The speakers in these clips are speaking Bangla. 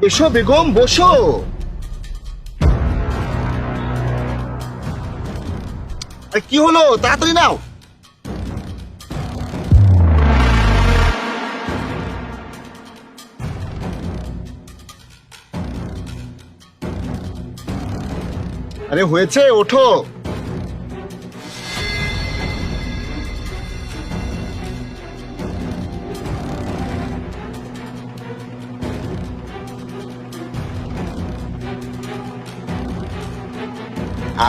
এসো বেগম, বসো। কি হলো, তাড়াতাড়ি নাও। আরে হয়েছে, ওঠো।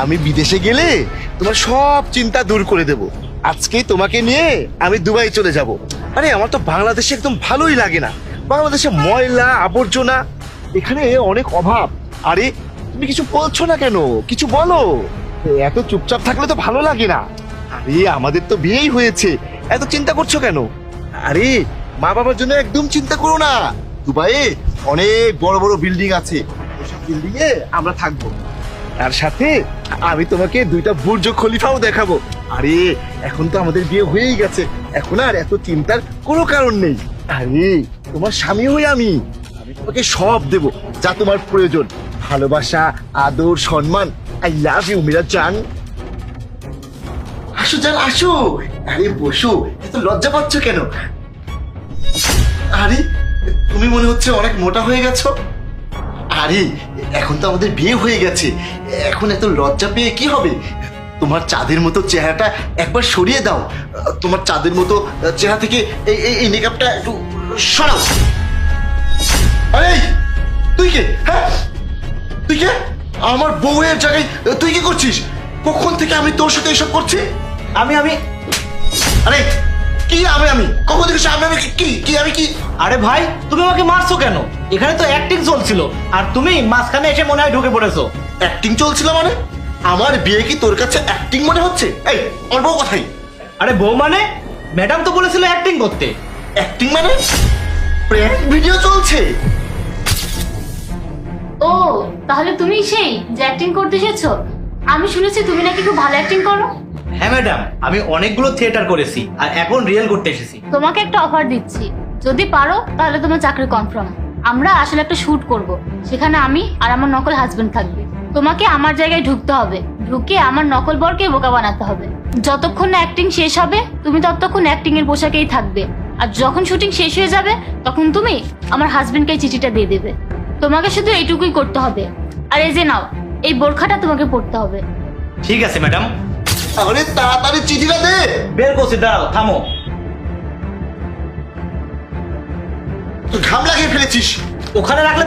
আমি বিদেশে গেলে তোমার সব চিন্তা দূর করে দেব। আজকে তোমাকে নিয়ে আমি দুবাই চলে যাব। আরে আমার তো বাংলাদেশে একদম ভালোই লাগে না। বাংলাদেশে ময়লা আবর্জনা, এখানে অনেক অভাব। আরে তুমি কিছু বলছো না কেন? কিছু বলো। এত চুপচাপ থাকলে তো ভালো লাগে না। আরে আমাদের তো বিয়েই হয়েছে, এত চিন্তা করছো কেন? আরে মা বাবার জন্য একদম চিন্তা করো না। দুবাইয়ে অনেক বড় বড় বিল্ডিং আছে, ওইসব বিল্ডিং এ আমরা থাকবো। তার সাথে আমি তোমাকে 2টা বুর্জ খলিফাও দেখাবো। আরে এখন তো আমাদের বিয়ে হয়েই গেছে, এখন আর এত চিন্তার কোনো কারণ নেই। আরে তোমার স্বামী হই আমি তোমাকে সব দেব যা তোমার প্রয়োজন। ভালোবাসা, আদর, সম্মান। আই লাভ ইউ মেরা জান। আসো জান, আসো। আরে বসো, এত লজ্জা পাচ্ছ কেন? আরে তুমি মনে হচ্ছে অনেক মোটা হয়ে গেছো। আরে এখন তো আমাদের বিয়ে হয়ে গেছে, এখন এত লজ্জা পেয়ে কি হবে? তোমার চাঁদের মতো চেহারাটা একবার সরিয়ে দাও। তোমার চাঁদের মতো চেহারা থেকে এই মেকআপটা একটু সরাও। আরে তুই কে? হ্যাঁ তুই কে? আমার বউয়ের জায়গায় তুই কি করছিস? কখন থেকে আমি তোর সাথে এসব করছি? আমি আরে কি আমি কখন থেকে আমি কি আমি কি? আরে ভাই, তুমি আমাকে মারছো কেন? এখানে তো অ্যাক্টিং চলছিল আর তুমি মাঝখানে এসে মনে হয় ঢুকে পড়েছো। অ্যাক্টিং চলছিল মানে? আমার বিয়ে কি তোর কাছে অ্যাক্টিং মনে হচ্ছে? এই আমার বউ কথাই। আরে বউ মানে? ম্যাডাম তো বলেছিল অ্যাক্টিং করতে। অ্যাক্টিং মানে? প্র্যাঙ্ক ভিডিও চলছে। ও, তাহলে তুমি সেই যে অ্যাক্টিং করতে এসেছো? আমি শুনেছি তুমি নাকি খুব ভালো অ্যাক্টিং করো। হ্যাঁ ম্যাডাম, আমি অনেকগুলো থিয়েটার করেছি আর এখন রিয়েল করতে এসেছি। তোমাকে একটা অফার দিচ্ছি, যদি পারো তাহলে তোমার চাকরি কনফার্ম। আমরা আসলে একটা শুট করব, সেখানে আমি আর আমার নকল হাজবেন্ড থাকবে। তোমাকে আমার জায়গায় ঢুকতে হবে, ঢুকে আমার নকল বরকে বোকা বানাতে হবে। যতক্ষণ না অ্যাক্টিং শেষ হবে তুমি ততক্ষণ অ্যাক্টিং এর পোশাকেই থাকবে, আর যখন শুটিং শেষ হয়ে যাবে তখন তুমি আমার হাজবেন্ডকে চিঠিটা দিয়ে দেবে। তোমাকে শুধু এইটুকুই করতে হবে। আর এই যে নাও, এই বোরখাটা তোমাকে পরতে হবে। ঠিক আছে ম্যাডাম। তাহলে তাড়াতাড়ি চিঠিটা দে। বের করছি, দাঁড়াও, থামো। তুই ঘাম লাগিয়ে ফেলেছিস। ওখানে রাখলে